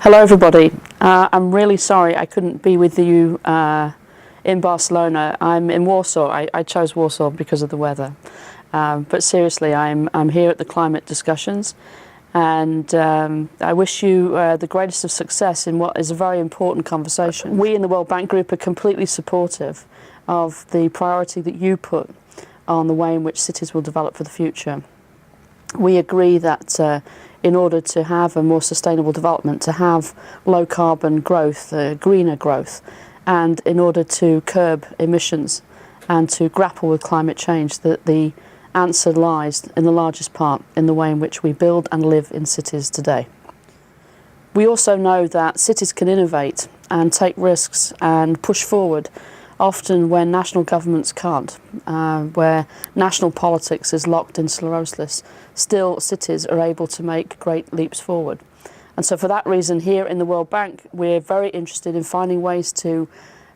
Hello everybody. I'm really sorry I couldn't be with you in Barcelona. I'm in Warsaw. I chose Warsaw because of the weather. But seriously, I'm here at the climate discussions, and I wish you the greatest of success in what is a very important conversation. We in the World Bank Group are completely supportive of the priority that you put on the way in which cities will develop for the future. We agree that in order to have a more sustainable development, to have low carbon growth, greener growth, and in order to curb emissions and to grapple with climate change, that the answer lies in the largest part in the way in which we build and live in cities today. We also know that cities can innovate and take risks and push forward often when national governments can't, where national politics is locked in sclerosis. Still, cities are able to make great leaps forward. And so for that reason, here in the World Bank, we're very interested in finding ways to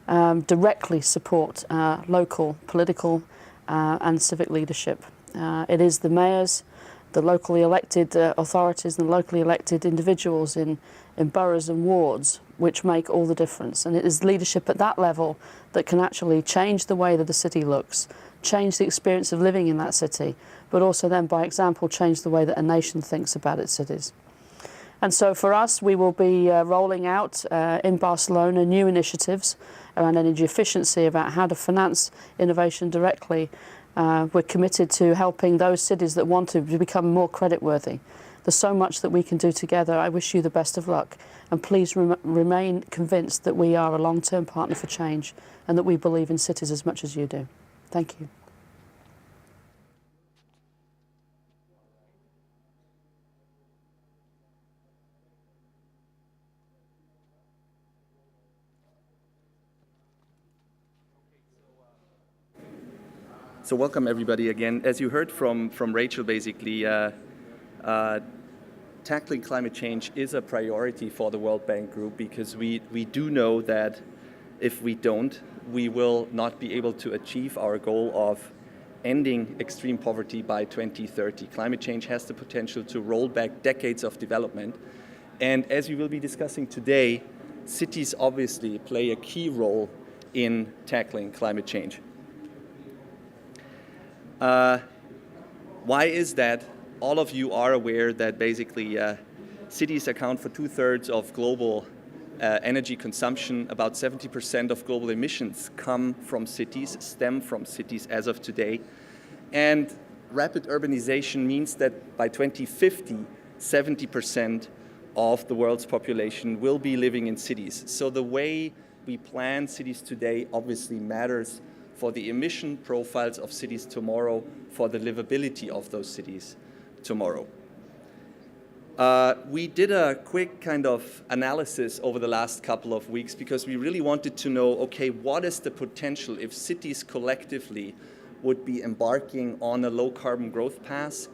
directly support local political and civic leadership. It is the mayors, the locally elected authorities and the locally elected individuals in boroughs and wards which make all the difference. And it is leadership at that level that can actually change the way that the city looks, change the experience of living in that city, but also then, by example, change the way that a nation thinks about its cities. And so for us, we will be rolling out in Barcelona new initiatives around energy efficiency, about how to finance innovation directly. We're committed to helping those cities that want to become more creditworthy. There's so much that we can do together. I wish you the best of luck, and please remain convinced that we are a long-term partner for change and that we believe in cities as much as you do. Thank you. So welcome everybody again. As you heard from Rachel, basically, tackling climate change is a priority for the World Bank Group, because we do know that if we don't, we will not be able to achieve our goal of ending extreme poverty by 2030. Climate change has the potential to roll back decades of development. And as we will be discussing today, cities obviously play a key role in tackling climate change. Why is that? All of you are aware that basically cities account for 2/3 of global energy consumption. About 70% of global emissions come from cities, stem from cities as of today. And rapid urbanization means that by 2050, 70% of the world's population will be living in cities. So the way we plan cities today obviously matters for the emission profiles of cities tomorrow, for the livability of those cities tomorrow. We did a quick kind of analysis over the last couple of weeks because we really wanted to know, okay, what is the potential if cities collectively would be embarking on a low carbon growth path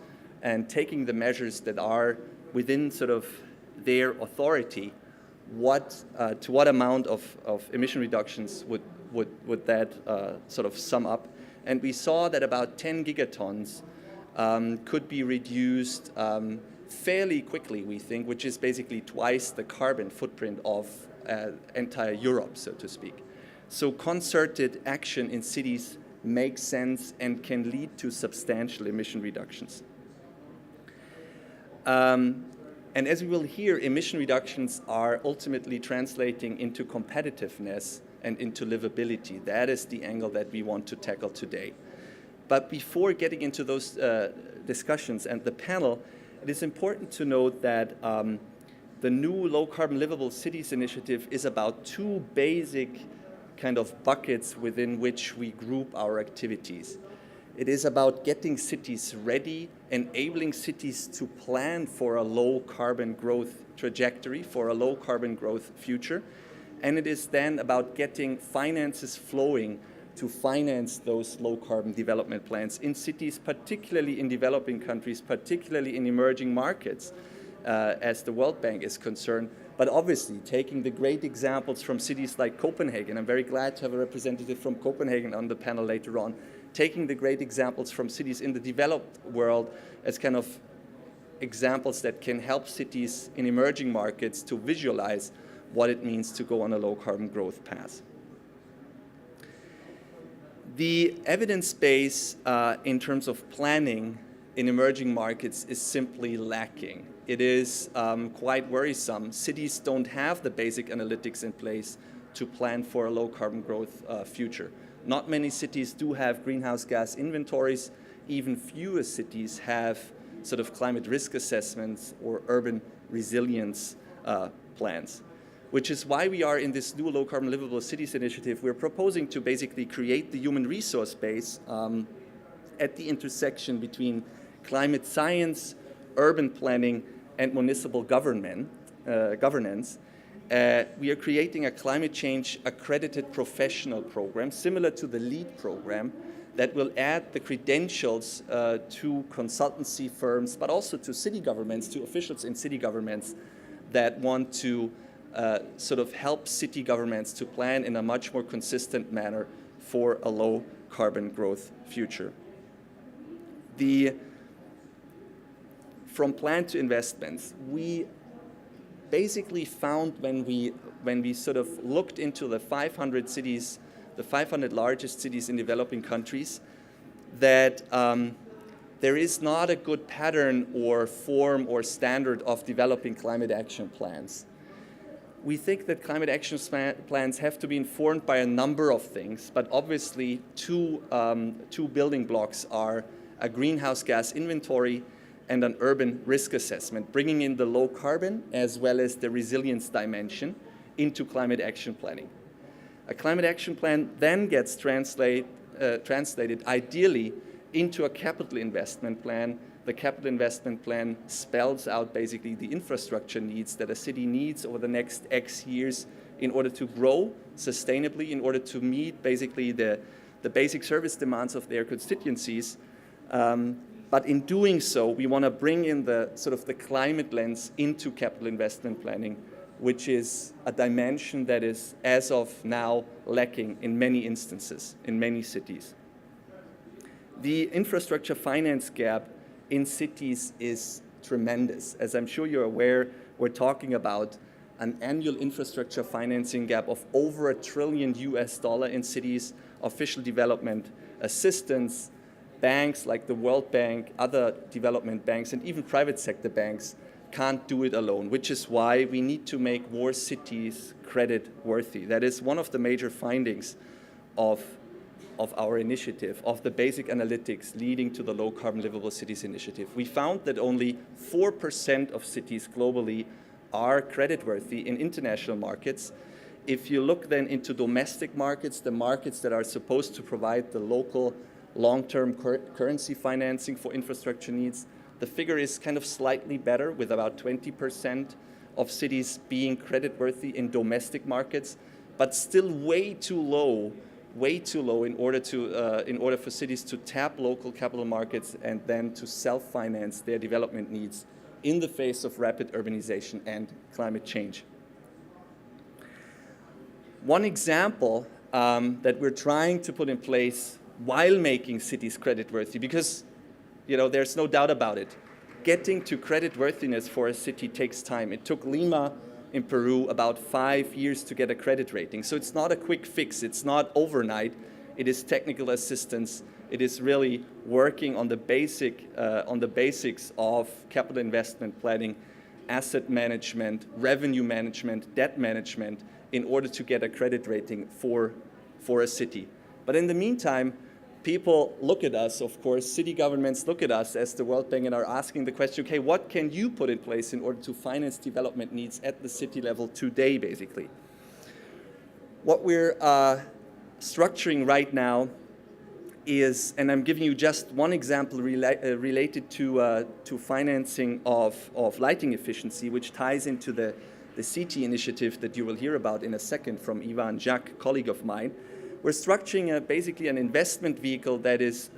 and taking the measures that are within sort of their authority, to what amount of emission reductions would that sort of sum up? And we saw that about 10 gigatons could be reduced fairly quickly, we think, which is basically twice the carbon footprint of entire Europe, so to speak. So concerted action in cities makes sense and can lead to substantial emission reductions. And as we will hear, emission reductions are ultimately translating into competitiveness and into livability. That is the angle that we want to tackle today. But before getting into those discussions and the panel, it is important to note that the new Low Carbon Livable Cities initiative is about two basic kind of buckets within which we group our activities. It is about getting cities ready, enabling cities to plan for a low carbon growth trajectory, for a low carbon growth future. And it is then about getting finances flowing to finance those low carbon development plans in cities, particularly in developing countries, particularly in emerging markets, as the World Bank is concerned. But obviously, taking the great examples from cities like Copenhagen, I'm very glad to have a representative from Copenhagen on the panel later on, taking the great examples from cities in the developed world as kind of examples that can help cities in emerging markets to visualize what it means to go on a low carbon growth path. The evidence base in terms of planning in emerging markets is simply lacking. It is quite worrisome. Cities don't have the basic analytics in place to plan for a low carbon growth future. Not many cities do have greenhouse gas inventories. Even fewer cities have sort of climate risk assessments or urban resilience plans, which is why we are in this new low carbon livable cities initiative. We're proposing to basically create the human resource base at the intersection between climate science, urban planning, and municipal governance. We are creating a climate change accredited professional program, similar to the LEAD program, that will add the credentials to consultancy firms, but also to city governments, to officials in city governments that want to sort of help city governments to plan in a much more consistent manner for a low carbon growth future. From plan to investments, we basically found when we sort of looked into the 500 cities, the 500 largest cities in developing countries, that there is not a good pattern or form or standard of developing climate action plans. We think that climate action plans have to be informed by a number of things, but obviously two building blocks are a greenhouse gas inventory and an urban risk assessment, bringing in the low carbon as well as the resilience dimension into climate action planning. A climate action plan then gets translated ideally into a capital investment plan. The capital investment plan spells out basically the infrastructure needs that a city needs over the next X years in order to grow sustainably, in order to meet basically the basic service demands of their constituencies. But in doing so, we want to bring in the sort of the climate lens into capital investment planning, which is a dimension that is, as of now, lacking in many instances, in many cities. The infrastructure finance gap in cities is tremendous. As I'm sure you're aware, we're talking about an annual infrastructure financing gap of over $1 trillion in cities, official development assistance, banks like the World Bank, other development banks, and even private sector banks can't do it alone, which is why we need to make more cities credit worthy. That is one of the major findings of our initiative, of the basic analytics leading to the Low Carbon Livable Cities initiative. We found that only 4% of cities globally are creditworthy in international markets. If you look then into domestic markets, the markets that are supposed to provide the local long-term currency financing for infrastructure needs, the figure is kind of slightly better, with about 20% of cities being creditworthy in domestic markets, but still way too low in order for cities to tap local capital markets and then to self-finance their development needs in the face of rapid urbanization and climate change. One example that we're trying to put in place while making cities creditworthy, because there's no doubt about it, getting to creditworthiness for a city takes time. It took Lima in Peru about 5 years to get a credit rating. So it's not a quick fix. It's not overnight. It is technical assistance. It is really working on the basics of capital investment planning, asset management, revenue management, debt management, in order to get a credit rating for a city. But in the meantime, people look at us, of course, city governments look at us as the World Bank and are asking the question, okay, what can you put in place in order to finance development needs at the city level today, basically? What we're structuring right now is, and I'm giving you just one example related to financing of lighting efficiency, which ties into the CT initiative that you will hear about in a second from Eva and Jaques, colleague of mine. We're structuring basically an investment vehicle that is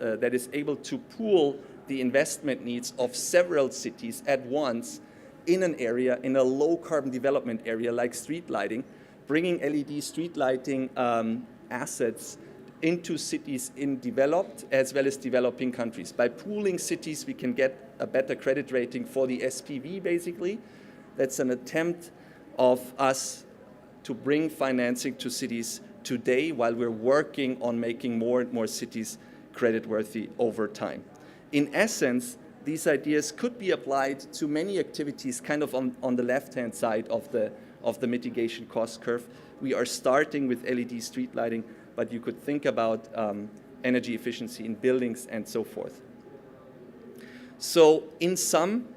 able to pool the investment needs of several cities at once in an area, in a low carbon development area like street lighting, bringing LED street lighting assets into cities in developed as well as developing countries. By pooling cities, we can get a better credit rating for the SPV, basically. That's an attempt of us to bring financing to cities today while we're working on making more and more cities creditworthy over time. In essence, these ideas could be applied to many activities kind of on the left-hand side of the mitigation cost curve. We are starting with LED street lighting, but you could think about energy efficiency in buildings and so forth. So in sum,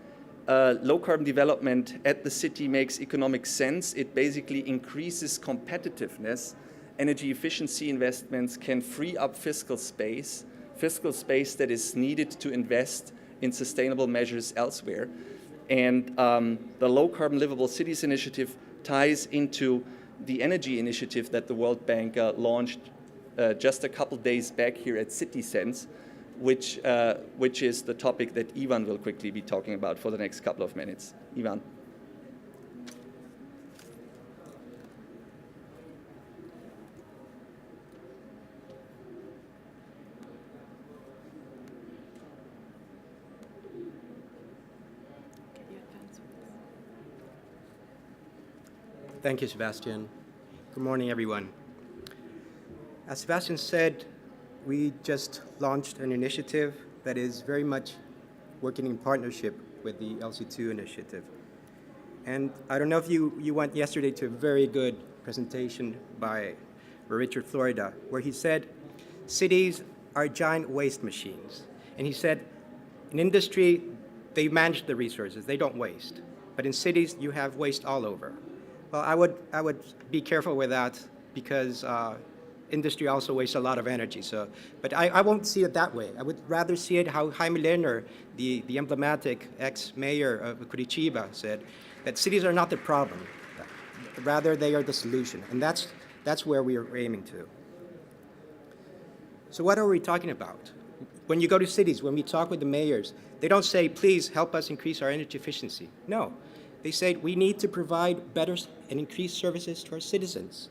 low-carbon development at the city makes economic sense. It basically increases competitiveness. Energy efficiency investments can free up fiscal space that is needed to invest in sustainable measures elsewhere. And the low-carbon livable cities initiative ties into the energy initiative that the World Bank launched just a couple days back here at CitySense, which is the topic that Ivan will quickly be talking about for the next couple of minutes. Ivan. Thank you, Sebastian. Good morning, everyone. As Sebastian said, we just launched an initiative that is very much working in partnership with the LC2 initiative. And I don't know if you went yesterday to a very good presentation by Richard Florida, where he said, cities are giant waste machines. And he said, in industry, they manage the resources, they don't waste. But in cities, you have waste all over. Well, I would be careful with that because industry also wastes a lot of energy. But I won't see it that way. I would rather see it how Jaime Lerner, the emblematic ex-mayor of Curitiba, said that cities are not the problem. Rather, they are the solution. And that's where we are aiming to. So what are we talking about? When you go to cities, when we talk with the mayors, they don't say, please help us increase our energy efficiency. No. They say we need to provide better and increased services to our citizens.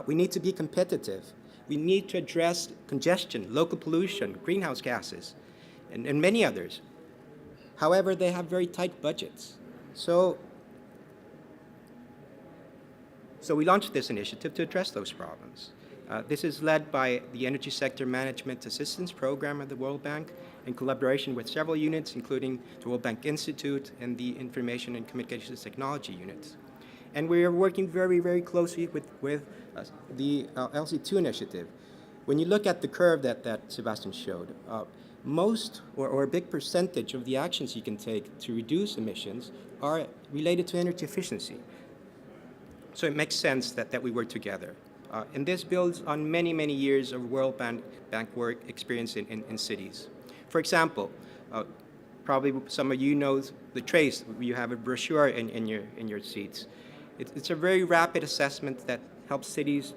We need to be competitive. We need to address congestion, local pollution, greenhouse gases, and many others. However, they have very tight budgets. So we launched this initiative to address those problems. This is led by the Energy Sector Management Assistance Program of the World Bank in collaboration with several units, including the World Bank Institute and the Information and Communications Technology units. And we are working very, very closely with the LC2 initiative. When you look at the curve that Sebastian showed, most or a big percentage of the actions you can take to reduce emissions are related to energy efficiency. So it makes sense that we work together. And this builds on many, many years of World Bank work experience in cities. For example, probably some of you know the TRACE. You have a brochure in your seats. It's a very rapid assessment that helps cities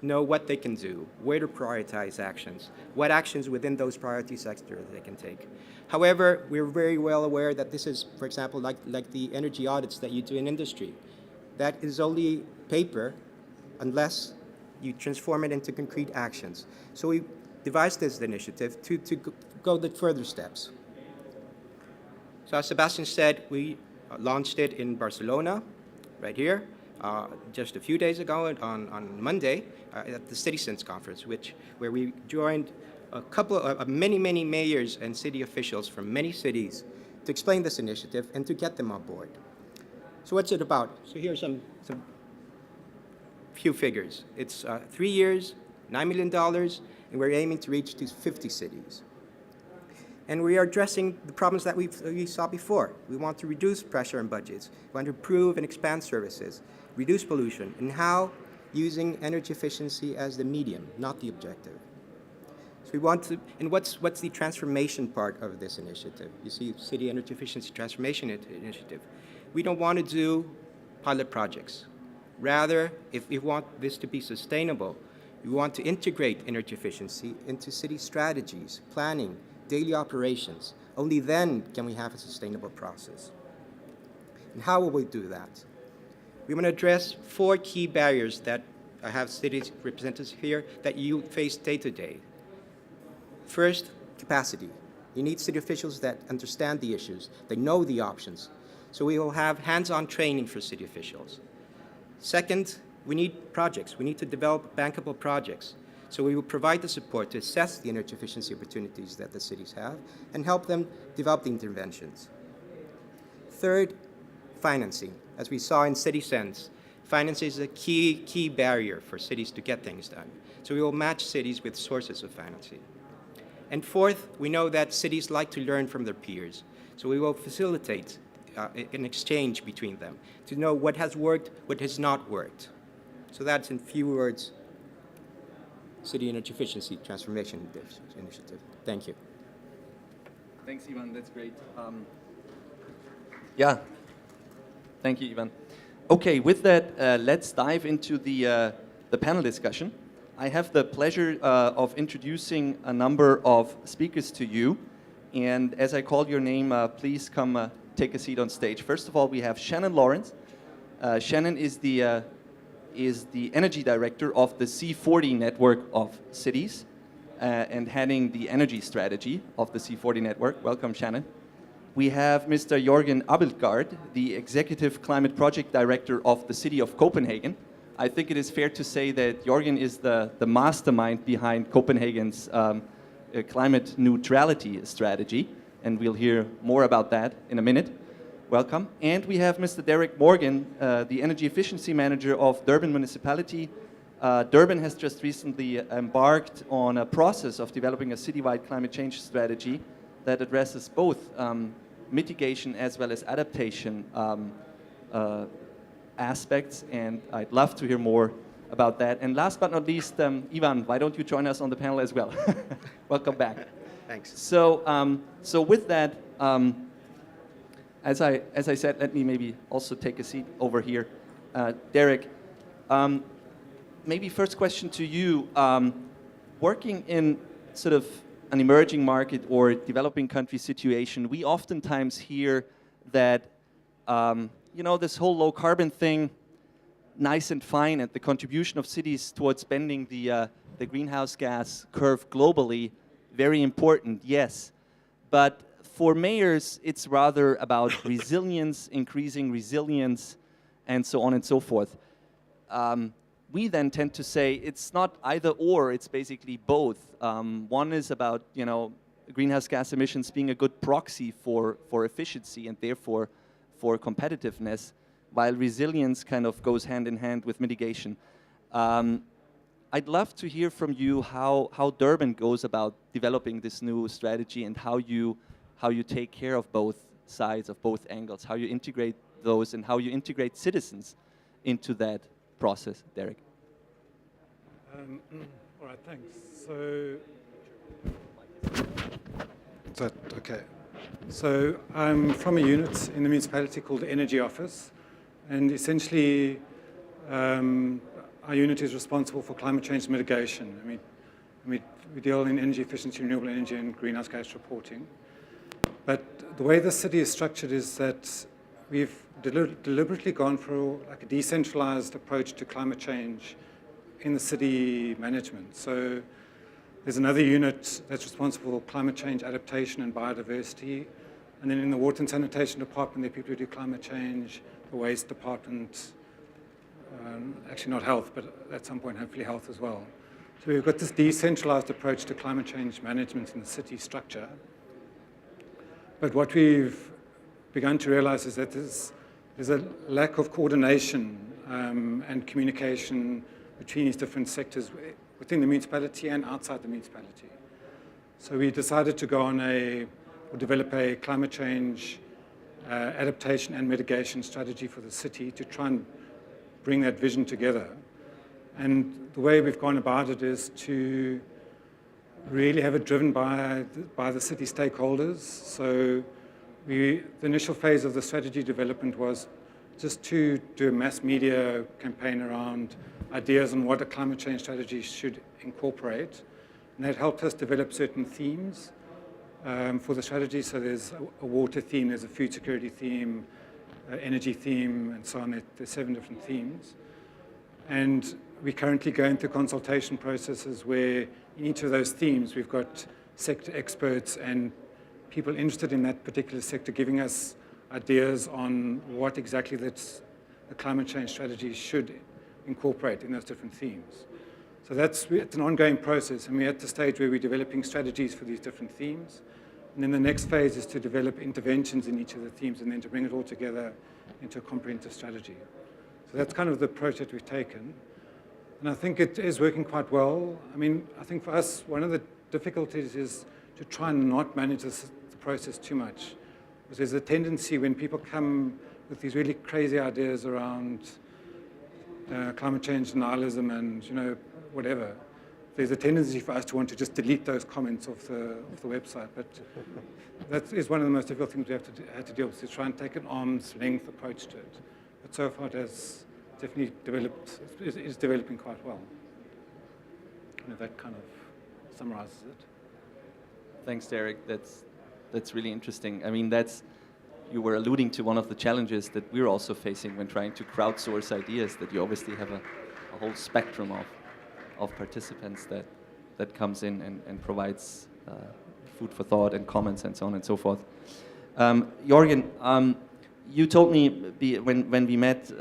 know what they can do, where to prioritize actions, what actions within those priority sectors they can take. However, we're very well aware that this is, for example, like the energy audits that you do in industry. That is only paper unless you transform it into concrete actions. So we devised this initiative to go the further steps. So as Sebastian said, we launched it in Barcelona, right here, just a few days ago on Monday at the CitySense conference, where we joined a couple of many mayors and city officials from many cities to explain this initiative and to get them on board. So what's it about? So here's some few figures. It's 3 years, $9 million, and we're aiming to reach to 50 cities. And we are addressing the problems that we saw before. We want to reduce pressure on budgets. We want to improve and expand services, reduce pollution, and how using energy efficiency as the medium, not the objective. So we want to, and what's the transformation part of this initiative? You see, City Energy Efficiency Transformation Initiative. We don't want to do pilot projects. Rather, if we want this to be sustainable, we want to integrate energy efficiency into city strategies, planning, daily operations. Only then can we have a sustainable process. And how will we do that? We want to address 4 key barriers that I have city representatives here, that you face day to day. First, capacity. You need city officials that understand the issues, they know the options. So we will have hands-on training for city officials. Second, we need projects. We need to develop bankable projects. So we will provide the support to assess the energy efficiency opportunities that the cities have and help them develop the interventions. Third, financing. As we saw in City Sense, finance is a key barrier for cities to get things done. So we will match cities with sources of financing. And fourth, we know that cities like to learn from their peers. So we will facilitate an exchange between them to know what has worked, what has not worked. So that's, in few words, City Energy Efficiency Transformation Initiative. Thank you. Thanks, Ivan. That's great. Yeah. Thank you, Ivan. Okay, with that, let's dive into the panel discussion. I have the pleasure of introducing a number of speakers to you. And as I call your name, please come take a seat on stage. First of all, we have Shannon Lawrence. Shannon is the energy director of the C40 network of cities and heading the energy strategy of the C40 network. Welcome, Shannon. We have Mr. Jørgen Abildgaard, the executive climate project director of the city of Copenhagen. I think it is fair to say that Jørgen is the mastermind behind Copenhagen's climate neutrality strategy, and we'll hear more about that in a minute. Welcome. And we have Mr. Derek Morgan, the energy efficiency manager of Durban Municipality. Durban has just recently embarked on a process of developing a citywide climate change strategy that addresses both mitigation as well as adaptation aspects, and I'd love to hear more about that. And last but not least, Ivan, why don't you join us on the panel as well? Welcome back. Thanks. So with that, as I said, let me maybe also take a seat over here. Derek, maybe first question to you. Working in sort of an emerging market or developing country situation, we oftentimes hear that this whole low carbon thing, nice and fine, and the contribution of cities towards bending the greenhouse gas curve globally, very important, yes. But for mayors, it's rather about resilience, increasing resilience, and so on and so forth. We then tend to say it's not either or, it's basically both. One is about, greenhouse gas emissions being a good proxy for efficiency and therefore for competitiveness, while resilience kind of goes hand in hand with mitigation. I'd love to hear from you how Durban goes about developing this new strategy and how you take care of both sides, of both angles, how you integrate those and how you integrate citizens into that process. Derek. All right, thanks. So okay. So I'm from a unit in the municipality called the Energy Office, and essentially our unit is responsible for climate change mitigation. I mean, we deal in energy efficiency, renewable energy, and greenhouse gas reporting. But the way the city is structured is that we've deliberately gone for like a decentralized approach to climate change in the city management. So there's another unit that's responsible for climate change adaptation and biodiversity. And then in the water and sanitation department, there are people who do climate change, the waste department, actually not health, but at some point hopefully health as well. So we've got this decentralized approach to climate change management in the city structure. But what we've begun to realize is that there's a lack of coordination and communication between these different sectors within the municipality and outside the municipality. So we decided to go on develop a climate change adaptation and mitigation strategy for the city to try and bring that vision together. And the way we've gone about it is to really have it driven by the city stakeholders. So the initial phase of the strategy development was just to do a mass media campaign around ideas on what a climate change strategy should incorporate. And that helped us develop certain themes for the strategy. So there's a water theme, there's a food security theme, energy theme, and so on. There's 7 different themes. And we currently go into consultation processes where in each of those themes we've got sector experts and people interested in that particular sector giving us ideas on what exactly the climate change strategy should incorporate in those different themes. So it's an ongoing process, and we're at the stage where we're developing strategies for these different themes. And then the next phase is to develop interventions in each of the themes and then to bring it all together into a comprehensive strategy. So that's kind of the approach that we've taken. And I think it is working quite well. I mean, I think for us, one of the difficulties is to try and not manage the process too much. Because there's a tendency when people come with these really crazy ideas around climate change denialism and, whatever, there's a tendency for us to want to just delete those comments off the website. But that is one of the most difficult things we have to deal with, is try and take an arm's length approach to it. But so far it has definitely is developing quite well. That kind of summarizes it. Thanks, Derek. That's really interesting. I mean, you were alluding to one of the challenges that we're also facing when trying to crowdsource ideas, that you obviously have a whole spectrum of participants that comes in and provides food for thought and comments and so on and so forth. Jørgen, you told me when we met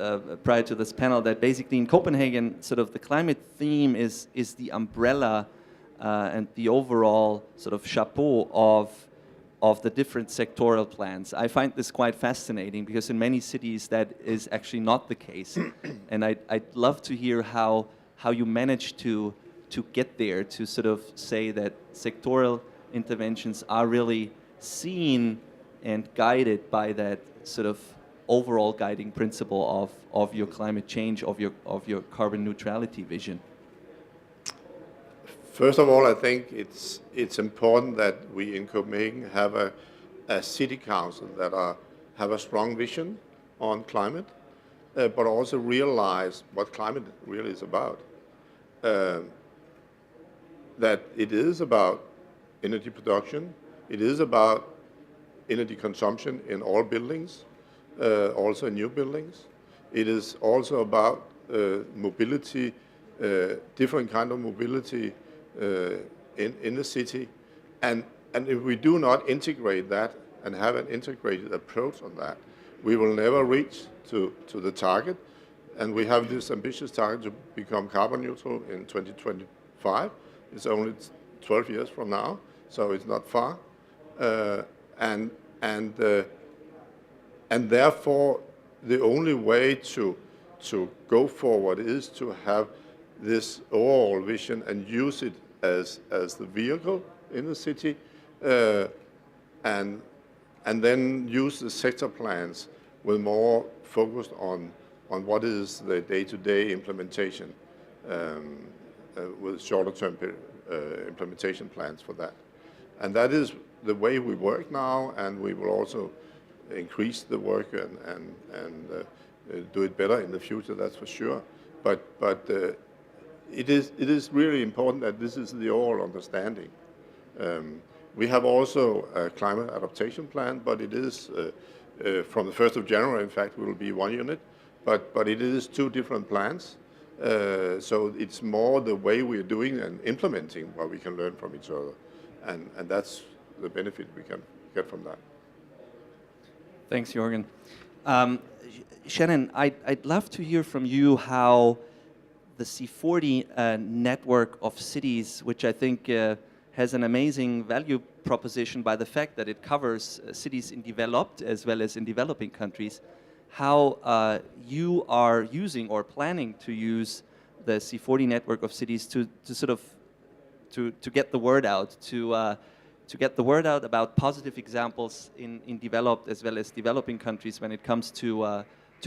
prior to this panel that basically in Copenhagen, sort of the climate theme is the umbrella and the overall sort of chapeau of the different sectoral plans. I find this quite fascinating because in many cities that is actually not the case. And I'd love to hear how you managed to get there, to sort of say that sectoral interventions are really seen and guided by that sort of overall guiding principle of your climate change, of your carbon neutrality vision. First of all, I think it's important that we in Copenhagen have a city council that have a strong vision on climate, but also realize what climate really is about. That it is about energy production, it is about energy consumption in all buildings, also in new buildings. It is also about mobility, different kind of mobility in the city, and if we do not integrate that and have an integrated approach on that, we will never reach to the target. And we have this ambitious target to become carbon neutral in 2025. It's only 12 years from now, so it's not far, and therefore the only way to go forward is to have this overall vision and use it as the vehicle in the city, and then use the sector plans with more focused on what is the day-to-day implementation, with shorter-term implementation plans for that. And that is the way we work now, and we will also increase the work and do it better in the future, that's for sure. But it is really important that this is the overall understanding. We have also a climate adaptation plan, but it is from the 1st of January, in fact, will be one unit, but it is two different plans. So it's more the way we're doing and implementing what we can learn from each other. And that's the benefit we can get from that. Thanks, Jørgen. Shannon, I'd love to hear from you how the C40 network of cities, which I think has an amazing value proposition by the fact that it covers cities in developed as well as in developing countries, how you are using or planning to use the C40 network of cities to sort of to get the word out, to get the word out about positive examples in developed as well as developing countries when it comes to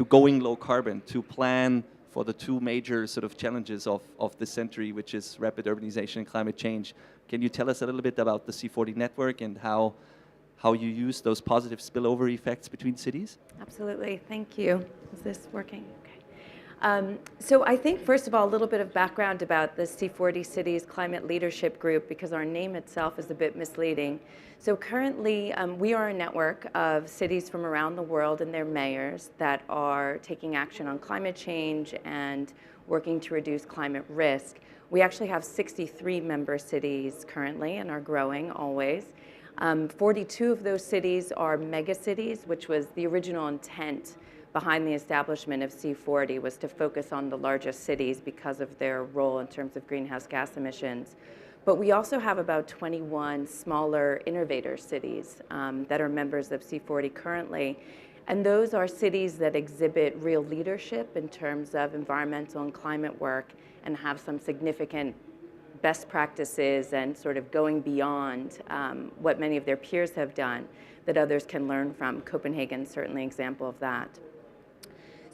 going low carbon, to plan for the two major sort of challenges of this century, which is rapid urbanization and climate change. Can you tell us a little bit about the C40 network and how you use those positive spillover effects between cities? Absolutely, thank you. Is this working? Okay. So I think, first of all, a little bit of background about the C40 Cities Climate Leadership Group, because our name itself is a bit misleading. So currently, we are a network of cities from around the world and their mayors that are taking action on climate change and working to reduce climate risk. We actually have 63 member cities currently and are growing always. 42 of those cities are megacities, which was the original intent behind the establishment of C40, was to focus on the largest cities because of their role in terms of greenhouse gas emissions. But we also have about 21 smaller innovator cities that are members of C40 currently. And those are cities that exhibit real leadership in terms of environmental and climate work and have some significant best practices and sort of going beyond what many of their peers have done that others can learn from. Copenhagen is certainly an example of that.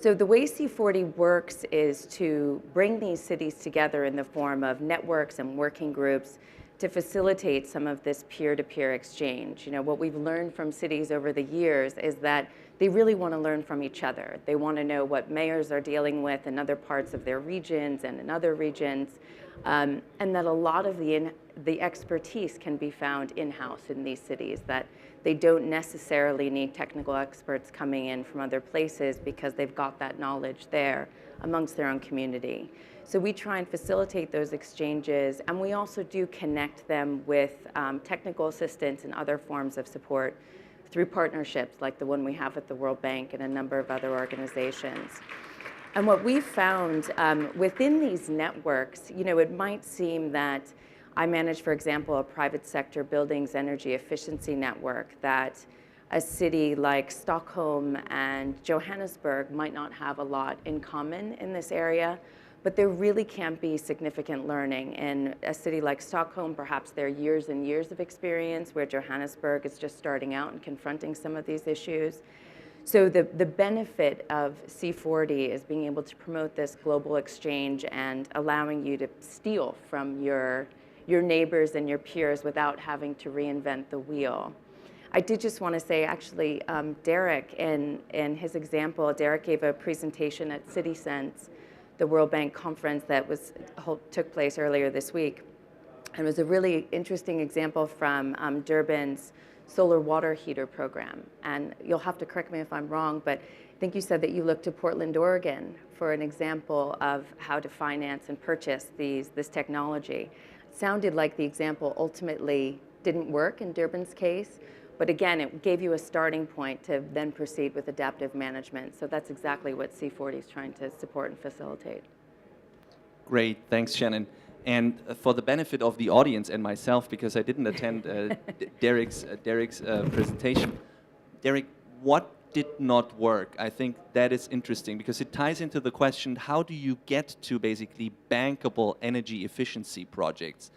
So the way C40 works is to bring these cities together in the form of networks and working groups to facilitate some of this peer-to-peer exchange. You know, what we've learned from cities over the years is that they really want to learn from each other. They want to know what mayors are dealing with in other parts of their regions and in other regions, and that a lot of the expertise can be found in-house in these cities, that they don't necessarily need technical experts coming in from other places because they've got that knowledge there amongst their own community. So we try and facilitate those exchanges, and we also do connect them with technical assistance and other forms of support through partnerships like the one we have with the World Bank and a number of other organizations. And what we've found within these networks, you know, it might seem that I manage, for example, a private sector buildings energy efficiency network that a city like Stockholm and Johannesburg might not have a lot in common in this area, but there really can be significant learning. In a city like Stockholm, perhaps there are years and years of experience, where Johannesburg is just starting out and confronting some of these issues. So the benefit of C40 is being able to promote this global exchange and allowing you to steal from your neighbors and your peers without having to reinvent the wheel. I did just want to say, actually, Derek, in his example, Derek gave a presentation at CitySense, the World Bank conference that took place earlier this week. And it was a really interesting example from Durban's solar water heater program. And you'll have to correct me if I'm wrong, but I think you said that you looked to Portland, Oregon for an example of how to finance and purchase this technology. It sounded like the example ultimately didn't work in Durban's case, but again, it gave you a starting point to then proceed with adaptive management. So that's exactly what C40 is trying to support and facilitate. Great, thanks, Shannon. And for the benefit of the audience and myself, because I didn't attend Derek's presentation, Derek, what did not work? I think that is interesting because it ties into the question, how do you get to basically bankable energy efficiency projects,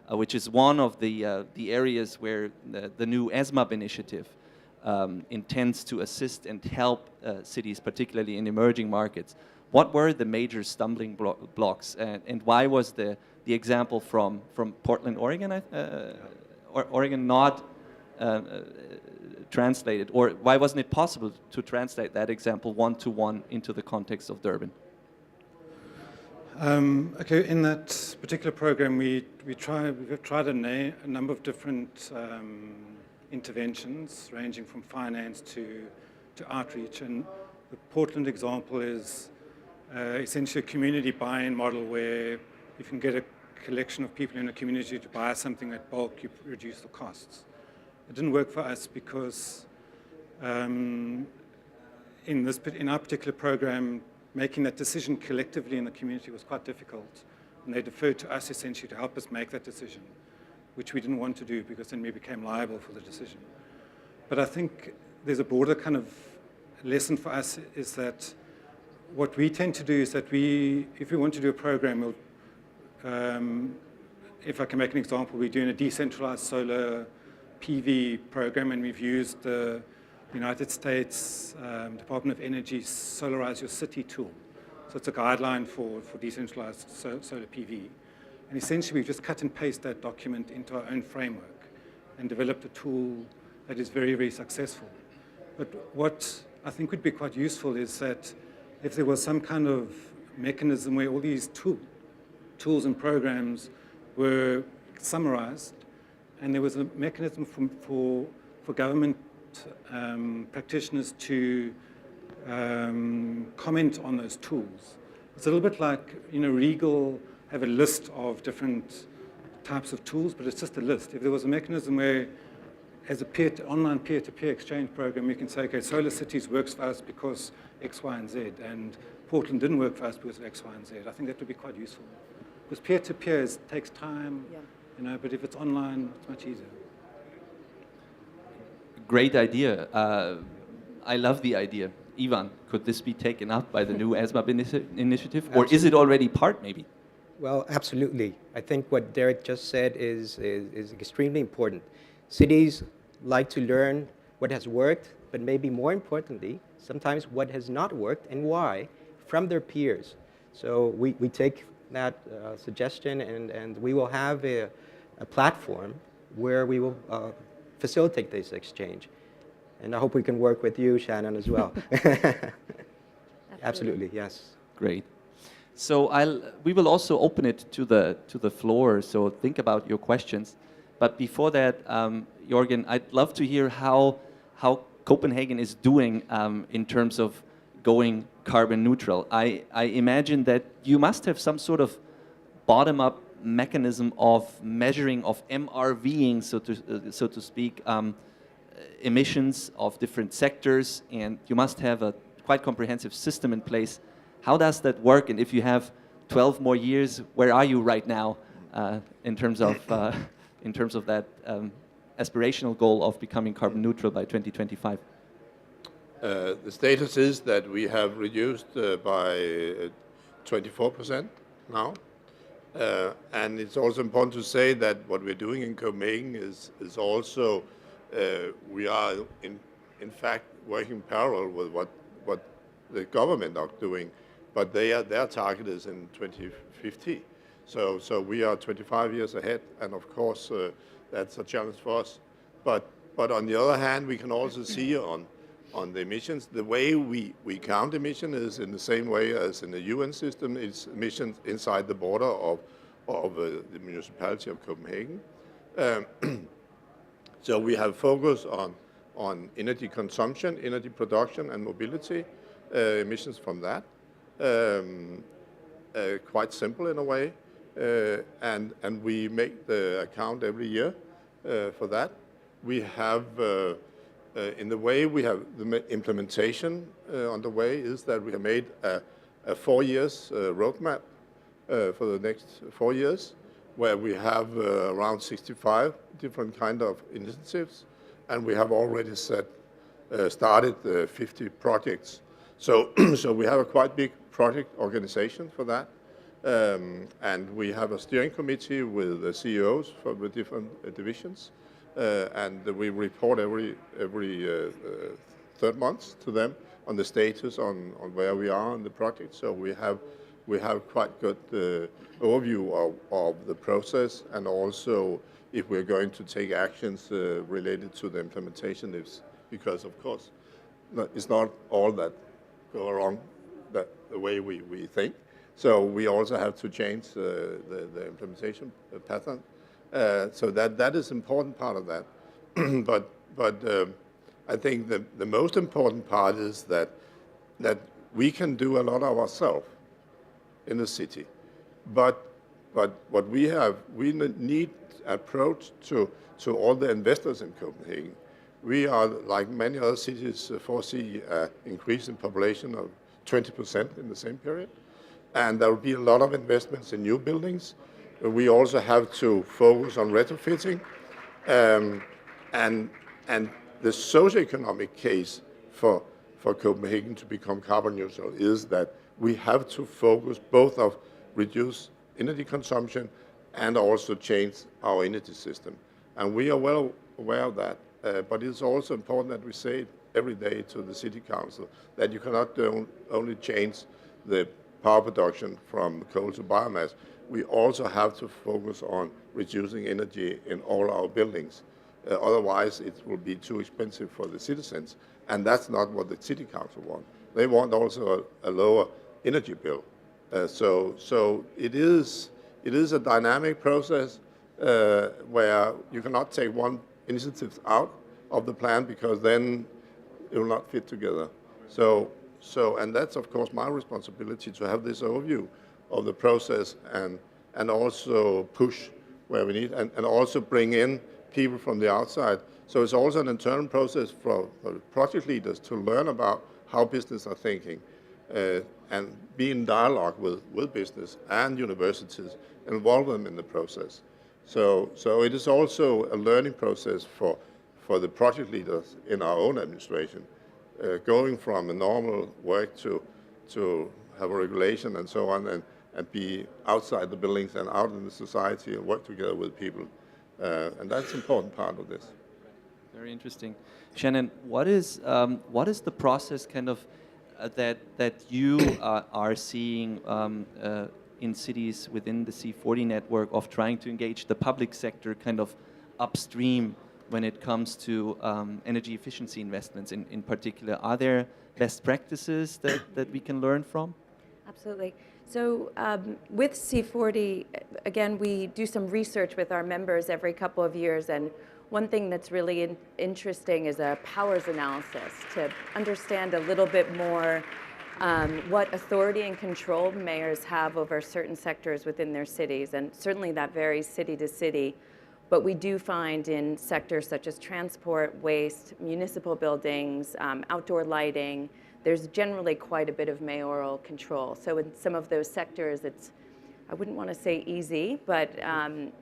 which is one of the areas where the new ESMAP initiative intends to assist and help cities, particularly in emerging markets. What were the major stumbling blocks, and why was the example from Portland, Oregon, Oregon not translated, or why wasn't it possible to translate that example one-to-one into the context of Durban? Okay, in that particular program, we've tried a number of different interventions, ranging from finance to outreach, and the Portland example is essentially a community buy-in model where you can get a collection of people in a community to buy something at bulk, you reduce the costs. It didn't work for us because in our particular program, making that decision collectively in the community was quite difficult, and they deferred to us essentially to help us make that decision, which we didn't want to do because then we became liable for the decision. But I think there's a broader kind of lesson for us is that what we tend to do is that if we want to do a program, if I can make an example, we're doing a decentralized solar PV program, and we've used the United States Department of Energy's Solarize Your City tool. So it's a guideline for decentralized solar PV. And essentially, we've just cut and paste that document into our own framework and developed a tool that is very, very successful. But what I think would be quite useful is that if there was some kind of mechanism where all these tools and programs were summarized, and there was a mechanism for government practitioners to comment on those tools. It's a little bit like, Regal have a list of different types of tools, but it's just a list. If there was a mechanism where, as a online peer-to-peer exchange program, you can say, okay, Solar Cities works for us because X, Y, and Z, and Portland didn't work for us because of X, Y, and Z. I think that would be quite useful. Because peer-to-peer takes time, but if it's online, it's much easier. Great idea. I love the idea. Ivan, could this be taken up by the new ESMAP initiative? Absolutely. Or is it already part, maybe? Well, absolutely. I think what Derek just said is extremely important. Cities like to learn what has worked, but maybe more importantly, sometimes what has not worked and why from their peers. So we take that suggestion and we will have a platform where we will facilitate this exchange. And I hope we can work with you, Shannon, as well. Absolutely, yes. Great. So we will also open it to the floor, so think about your questions. But before that, Jørgen, I'd love to hear how Copenhagen is doing in terms of going carbon neutral. I imagine that you must have some sort of bottom-up mechanism of measuring, of MRVing, so to speak, emissions of different sectors, and you must have a quite comprehensive system in place. How does that work? And if you have 12 more years, where are you right now in terms of that aspirational goal of becoming carbon neutral by 2025? The status is that we have reduced by 24% now. And it's also important to say that what we're doing in Copenhagen is also, we are in fact working parallel with what the government are doing, but their target is in 2050. So we are 25 years ahead, and of course that's a challenge for us. But on the other hand, we can also see on the emissions, the way we count emission is in the same way as in the UN system. It's emissions inside the border of the Municipality of Copenhagen. So we have focus on energy consumption, energy production, and mobility, emissions from that. Quite simple in a way. And we make the account every year for that. We have, in the way we have the implementation on the way is that we have made a 4 years roadmap for the next 4 years, where we have around 65 different kind of initiatives, and we have already started 50 projects. So we have a quite big project organization for that. And we have a steering committee with the CEOs for the different divisions, and we report every third month to them on the status on where we are on the project. So we have quite good overview of the process, and also if we're going to take actions related to the implementation, because of course it's not all that go along the way we think. So we also have to change the implementation pattern. So that is important part of that. but I think the most important part is that we can do a lot of ourselves in the city. But what we need approach to all the investors in Copenhagen. We are, like many other cities, foresee an increase in population of 20% in the same period. And there will be a lot of investments in new buildings. We also have to focus on retrofitting. And the socioeconomic case for Copenhagen to become carbon neutral is that we have to focus both of reduce energy consumption and also change our energy system. And we are well aware of that. But it's also important that we say it every day to the city council that you cannot only change the power production from coal to biomass. We also have to focus on reducing energy in all our buildings. Otherwise, it will be too expensive for the citizens. And that's not what the city council wants. They want also a lower energy bill. So it is a dynamic process where you cannot take one initiative out of the plan because then it will not fit together. And that's of course my responsibility to have this overview of the process and also push where we need and also bring in people from the outside. So it's also an internal process for project leaders to learn about how business are thinking and be in dialogue with business and universities, involve them in the process. So it is also a learning process for the project leaders in our own administration, going from a normal work to have a regulation and so on and be outside the buildings and out in the society and work together with people. And that's an important part of this. Very interesting. Shannon, what is the process kind of that you are seeing in cities within the C40 network of trying to engage the public sector kind of upstream when it comes to energy efficiency investments in particular? Are there best practices that we can learn from? Absolutely. So with C40, again, we do some research with our members every couple of years, and one thing that's really interesting is a powers analysis to understand a little bit more what authority and control mayors have over certain sectors within their cities, and certainly that varies city to city. But we do find in sectors such as transport, waste, municipal buildings, outdoor lighting, there's generally quite a bit of mayoral control. So in some of those sectors, it's, I wouldn't want to say easy, but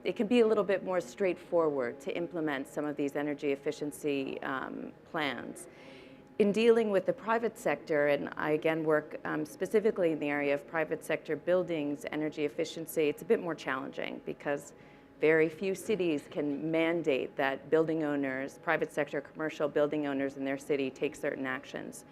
it can be a little bit more straightforward to implement some of these energy efficiency plans. In dealing with the private sector, and I again work specifically in the area of private sector buildings, energy efficiency, it's a bit more challenging because very few cities can mandate that building owners, private sector commercial building owners in their city take certain actions.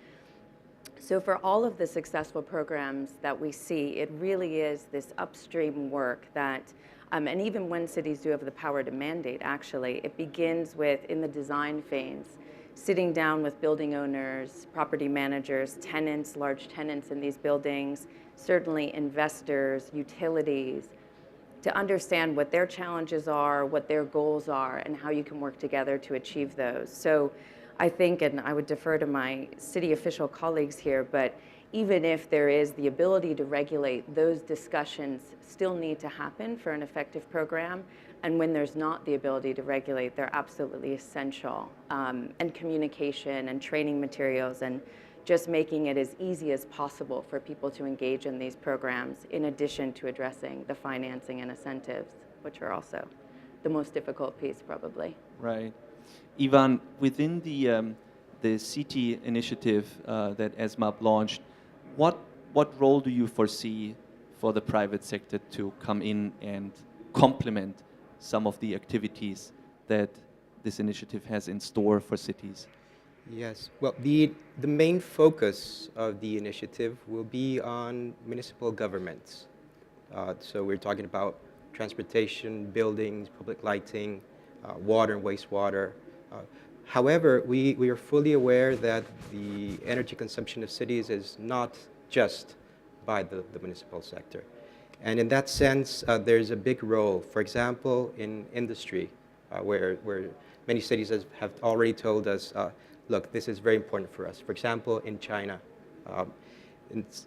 So for all of the successful programs that we see, it really is this upstream work that, and even when cities do have the power to mandate, actually, it begins with, in the design phase, sitting down with building owners, property managers, tenants, large tenants in these buildings, certainly investors, utilities, to understand what their challenges are, what their goals are, and how you can work together to achieve those. So I think, and I would defer to my city official colleagues here, but even if there is the ability to regulate, those discussions still need to happen for an effective program. And when there's not the ability to regulate, they're absolutely essential. And communication and training materials and just making it as easy as possible for people to engage in these programs, in addition to addressing the financing and incentives, which are also the most difficult piece, probably. Right. Ivan, within the city initiative that ESMAP launched, what role do you foresee for the private sector to come in and complement some of the activities that this initiative has in store for cities? Yes, well, the main focus of the initiative will be on municipal governments. So we're talking about transportation, buildings, public lighting, water and wastewater. However, we are fully aware that the energy consumption of cities is not just by the municipal sector. And in that sense, there's a big role, for example, in industry, where many cities have already told us, look, this is very important for us. For example, in China.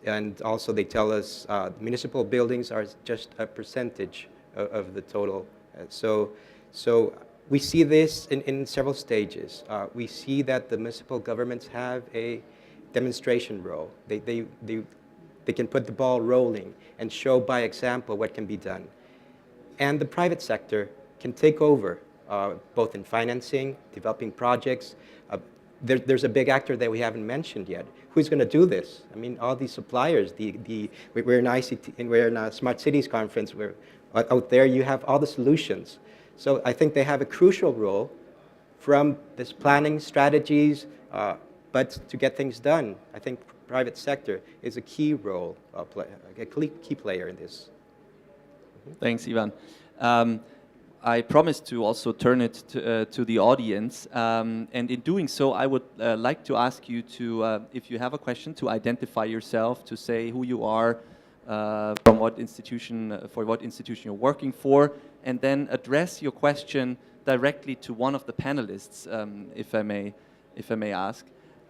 And also they tell us municipal buildings are just a percentage of the total. So we see this in several stages. We see that the municipal governments have a demonstration role. They can put the ball rolling and show by example what can be done. And the private sector can take over, both in financing, developing projects. There's a big actor that we haven't mentioned yet. Who's going to do this? I mean, all these suppliers. We're in ICT, and we're in a Smart Cities conference. Out there, you have all the solutions. So I think they have a crucial role from this planning strategies, but to get things done, I think private sector is a key role, a key player in this. Thanks, Ivan. I promised to also turn it to the audience, and in doing so, I would like to ask you to, if you have a question, to identify yourself, to say who you are, from what institution, for what institution you're working for, and then address your question directly to one of the panelists, if I may ask.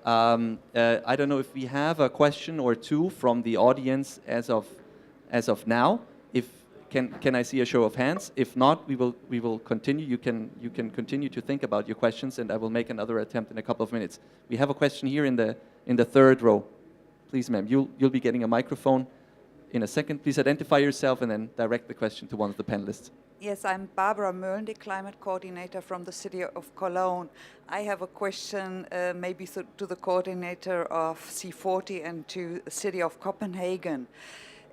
I don't know if we have a question or two from the audience as of now. If can I see a show of hands? If not, we will continue. You can continue to think about your questions, and I will make another attempt in a couple of minutes. We have a question here in the third row. Please, ma'am, you'll be getting a microphone in a second. Please identify yourself and then direct the question to one of the panelists. Yes, I'm Barbara Möln, the climate coordinator from the city of Cologne. I have a question maybe to the coordinator of C40 and to the city of Copenhagen.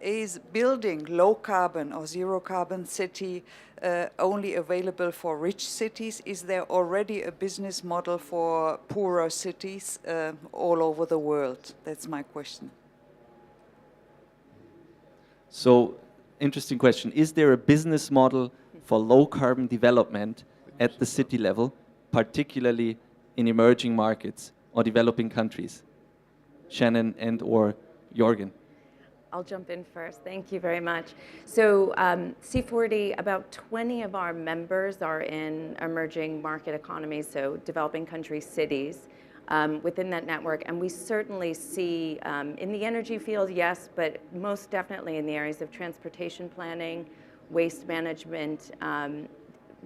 Is building low carbon or zero carbon city only available for rich cities? Is there already a business model for poorer cities all over the world? That's my question. So, interesting question. Is there a business model for low carbon development at the city level, particularly in emerging markets or developing countries? Shannon and or Jørgen. I'll jump in first. Thank you very much. So C40, about 20 of our members are in emerging market economies, so developing country cities within that network. And we certainly see in the energy field, yes, but most definitely in the areas of transportation planning, waste management,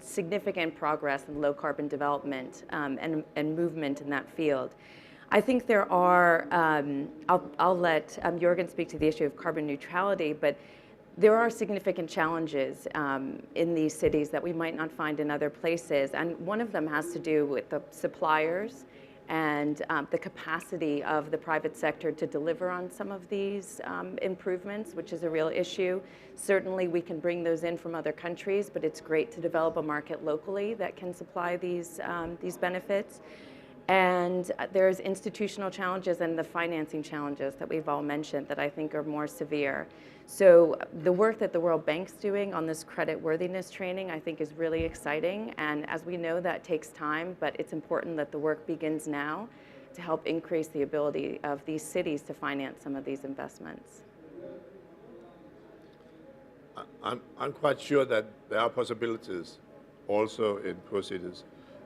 significant progress in low carbon development and movement in that field. I think there are, I'll let Jørgen speak to the issue of carbon neutrality, but there are significant challenges in these cities that we might not find in other places. And one of them has to do with the suppliers and the capacity of the private sector to deliver on some of these improvements, which is a real issue. Certainly we can bring those in from other countries, but it's great to develop a market locally that can supply these benefits. And there's institutional challenges and the financing challenges that we've all mentioned that I think are more severe. So the work that the World Bank's doing on this credit worthiness training I think is really exciting. And as we know, that takes time, but it's important that the work begins now to help increase the ability of these cities to finance some of these investments. I'm quite sure that there are possibilities also in poor cities.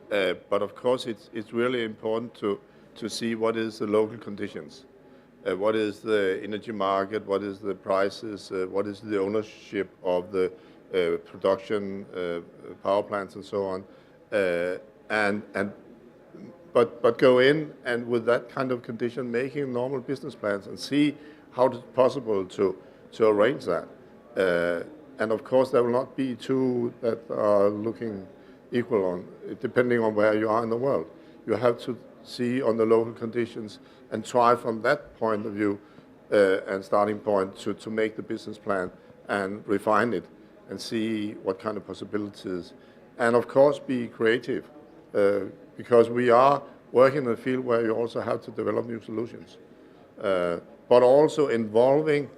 But of course, it's really important to see what is the local conditions, what is the energy market, what is the prices, what is the ownership of the production, power plants, and so on, but go in and with that kind of condition, making normal business plans and see how it's possible to arrange that. And of course, there will not be two that are looking equal on, depending on where you are in the world. You have to see on the local conditions and try from that point of view and starting point to make the business plan and refine it and see what kind of possibilities. And of course be creative because we are working in a field where you also have to develop new solutions. But also involving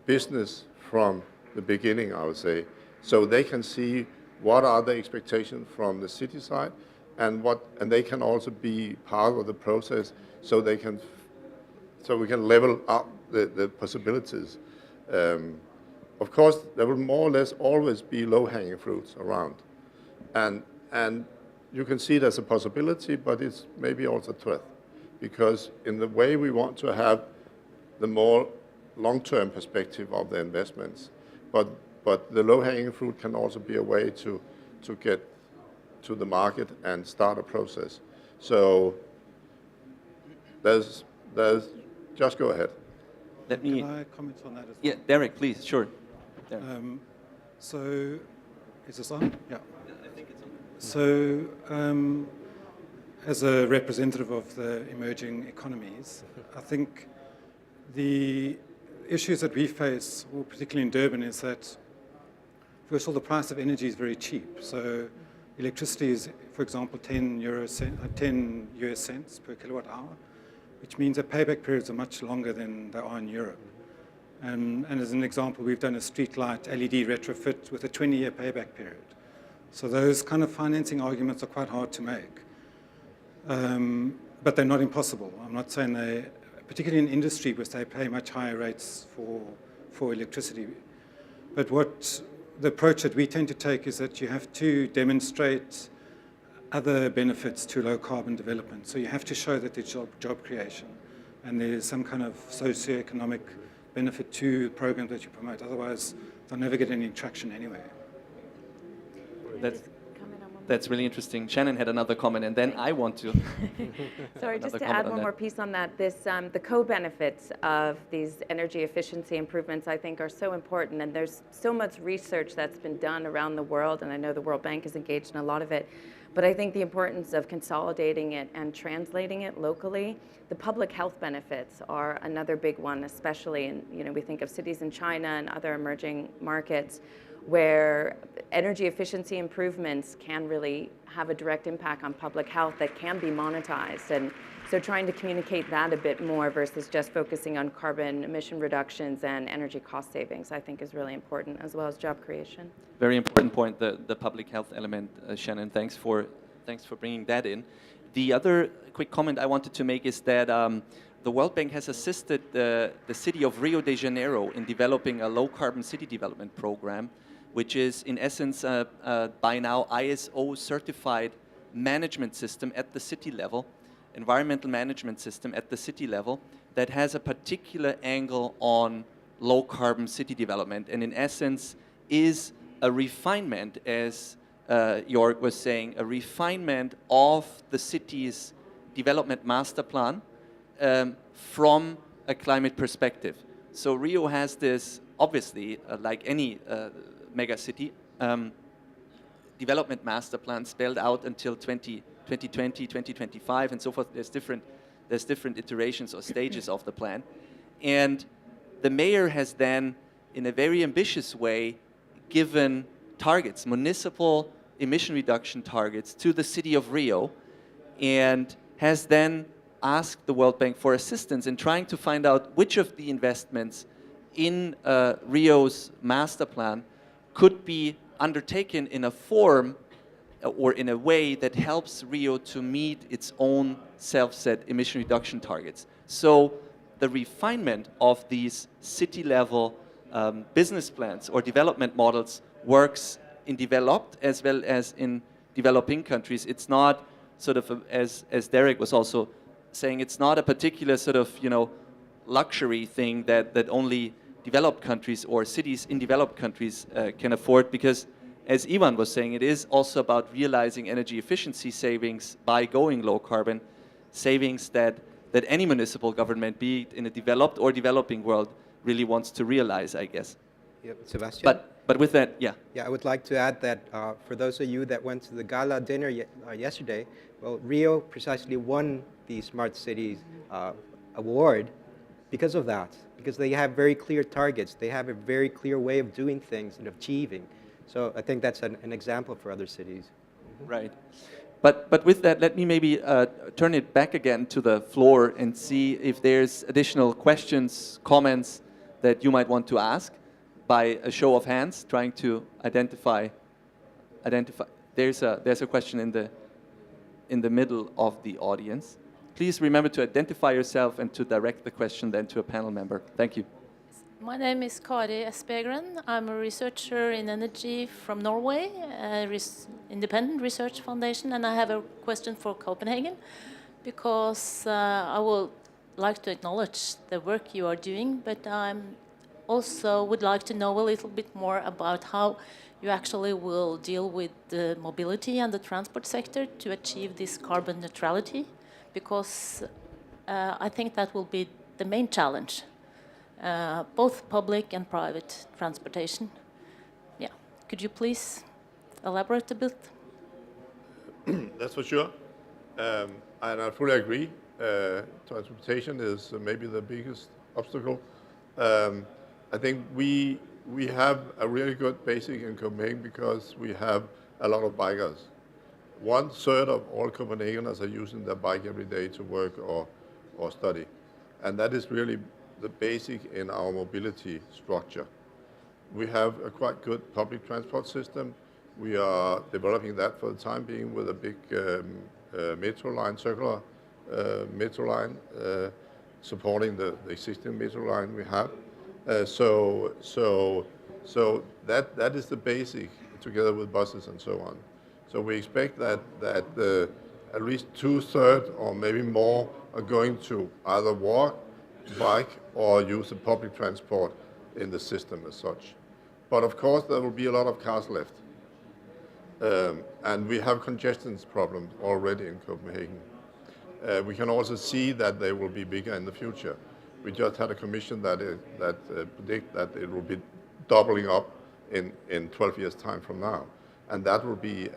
business from the beginning, I would say, so they can see what are the expectations from the city side, and they can also be part of the process, so we can level up the possibilities. Of course, there will more or less always be low-hanging fruits around, and you can see it as a possibility, but it's maybe also a threat, because in the way we want to have the more long-term perspective of the investments, but the low-hanging fruit can also be a way to get to the market and start a process. So there's just go ahead. Can I comment on that as well? Yeah, Derek, please, sure. So is this on? Yeah. I think it's on. So as a representative of the emerging economies, I think the issues that we face, particularly in Durban, is that first of all, the price of energy is very cheap. So electricity is, for example, 10 US cents per kilowatt hour, which means that payback periods are much longer than they are in Europe. And as an example, we've done a streetlight LED retrofit with a 20-year payback period. So those kind of financing arguments are quite hard to make. But they're not impossible. I'm not saying they, particularly in industry, where they pay much higher rates for for electricity. But what the approach that we tend to take is that you have to demonstrate other benefits to low carbon development. So you have to show that there's job creation and there's some kind of socioeconomic benefit to the program that you promote. Otherwise, they'll never get any traction anyway. That's really interesting. Shannon had another comment, and then I want to. Sorry, just to add one more piece on that. The co-benefits of these energy efficiency improvements, I think, are so important, and there's so much research that's been done around the world, and I know the World Bank is engaged in a lot of it. But I think the importance of consolidating it and translating it locally. The public health benefits are another big one, especially in, we think of cities in China and other emerging markets where energy efficiency improvements can really have a direct impact on public health that can be monetized. And so trying to communicate that a bit more versus just focusing on carbon emission reductions and energy cost savings, I think is really important, as well as job creation. Very important point, the public health element, Shannon. Thanks for bringing that in. The other quick comment I wanted to make is that the World Bank has assisted the city of Rio de Janeiro in developing a low-carbon city development program, which is in essence by now ISO certified management system at the city level, environmental management system at the city level that has a particular angle on low carbon city development, and in essence is a refinement, as Jörg was saying, a refinement of the city's development master plan from a climate perspective. So Rio has this, obviously, like any mega city, development master plan spelled out until 2020, 2025, and so forth. There's different iterations or stages of the plan. And the mayor has then, in a very ambitious way, given targets, municipal emission reduction targets, to the city of Rio, and has then asked the World Bank for assistance in trying to find out which of the investments in Rio's master plan could be undertaken in a form or in a way that helps Rio to meet its own self-set emission reduction targets. So the refinement of these city-level business plans or development models works in developed as well as in developing countries. It's not sort of, as Derek was also saying, it's not a particular sort of, luxury thing that only developed countries or cities in developed countries can afford, because as Ivan was saying, it is also about realizing energy efficiency savings by going low carbon, savings that any municipal government, be it in a developed or developing world, really wants to realize, I guess. Yeah, Sebastian? But with that, yeah. Yeah, I would like to add that for those of you that went to the gala dinner yesterday, well, Rio precisely won the Smart Cities award because of that, because they have very clear targets. They have a very clear way of doing things and achieving. So I think that's an example for other cities. Right. But with that, let me maybe turn it back again to the floor and see if there's additional questions, comments that you might want to ask by a show of hands, trying to identify. There's a question in the middle of the audience. Please remember to identify yourself and to direct the question then to a panel member. Thank you. My name is Kari Espegren. I'm a researcher in energy from Norway, independent research foundation, and I have a question for Copenhagen, because I would like to acknowledge the work you are doing, but I also would like to know a little bit more about how you actually will deal with the mobility and the transport sector to achieve this carbon neutrality, because I think that will be the main challenge. Both public and private transportation. Yeah, could you please elaborate a bit? That's for sure, and I fully agree. Transportation is maybe the biggest obstacle. I think we have a really good basic in Copenhagen because we have a lot of bikers. 1/3 of all Copenhageners are using their bike every day to work or study, and that is really the basic in our mobility structure. We have a quite good public transport system. We are developing that for the time being with a big metro line, circular metro line, supporting the existing metro line we have. So that is the basic, together with buses and so on. So we expect that at least 2/3 or maybe more are going to either walk, bike, or use the public transport in the system as such. But of course, there will be a lot of cars left. And we have congestion problems already in Copenhagen. We can also see that they will be bigger in the future. We just had a commission that predict that it will be doubling up in 12 years' time from now. And that will be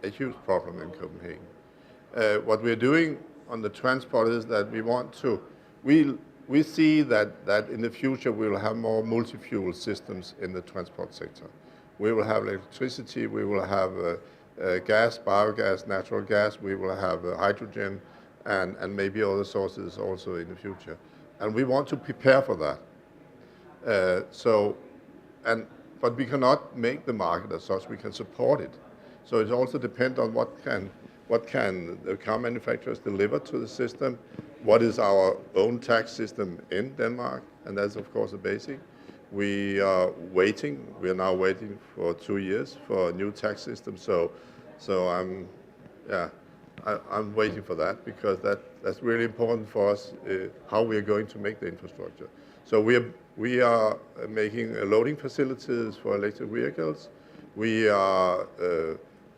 a huge problem in Copenhagen. What we're doing on the transport is that we see that in the future we will have more multi-fuel systems in the transport sector. We will have electricity, we will have gas, biogas, natural gas, we will have hydrogen, and maybe other sources also in the future. And we want to prepare for that. But we cannot make the market as such, we can support it. So it also depends on what can the car manufacturers deliver to the system, what is our own tax system in Denmark, and that's of course a basic. We are now waiting for 2 years for a new tax system, so I'm waiting for that, because that's really important for us, how we are going to make the infrastructure. So we are making loading facilities for electric vehicles. We are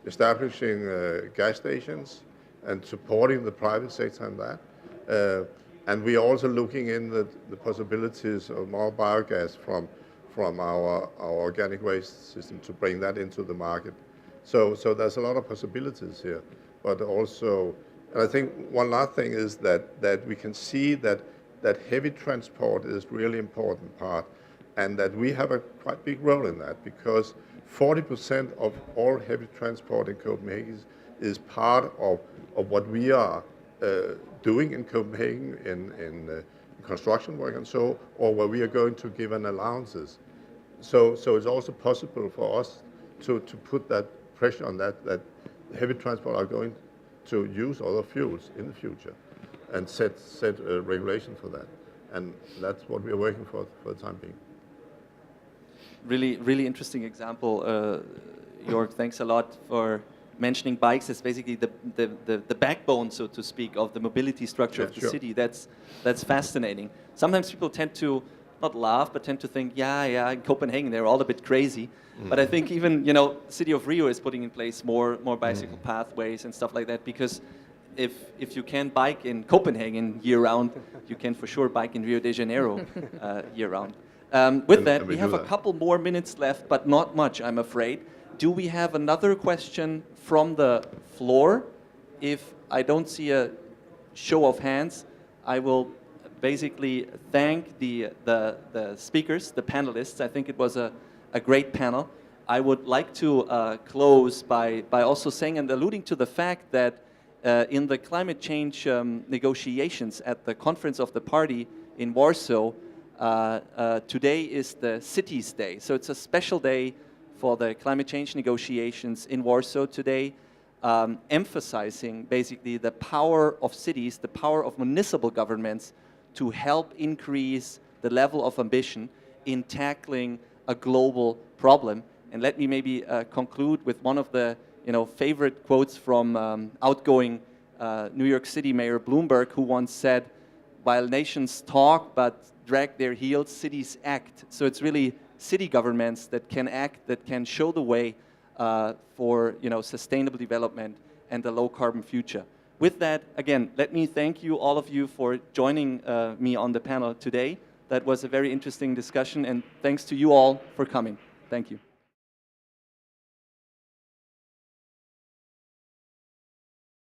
establishing gas stations and supporting the private sector in that. And we are also looking in the possibilities of more biogas from our organic waste system to bring that into the market. So there's a lot of possibilities here. But also, and I think one last thing is that we can see that heavy transport is really important part, and that we have a quite big role in that, because 40% of all heavy transport in Copenhagen is part of what we are doing in Copenhagen in construction work and so, or where we are going to give an allowances. So it's also possible for us to put that pressure on that heavy transport are going to use other fuels in the future, and set a regulation for that. And that's what we are working for the time being. Really interesting example. Jörg, thanks a lot for mentioning bikes as basically the backbone, so to speak, of the mobility structure of the city. That's fascinating. Sometimes people tend to not laugh, but tend to think, yeah, in Copenhagen they're all a bit crazy. But I think even, the city of Rio is putting in place more bicycle pathways and stuff like that, because if you can bike in Copenhagen year-round, you can for sure bike in Rio de Janeiro year-round. With that, we have a couple more minutes left, but not much, I'm afraid. Do we have another question from the floor? If I don't see a show of hands, I will basically thank the speakers, the panelists. I think it was a great panel. I would like to close by also saying and alluding to the fact that in the climate change negotiations at the conference of the party in Warsaw, today is the Cities Day. So it's a special day for the climate change negotiations in Warsaw today, emphasizing basically the power of cities, the power of municipal governments to help increase the level of ambition in tackling a global problem. And let me maybe conclude with one of the favorite quotes from outgoing New York City Mayor Bloomberg, who once said, "While nations talk but drag their heels, cities act." So it's really city governments that can act, that can show the way for sustainable development and a low carbon future. With that, again, let me thank you, all of you, for joining me on the panel today. That was a very interesting discussion, and thanks to you all for coming. Thank you.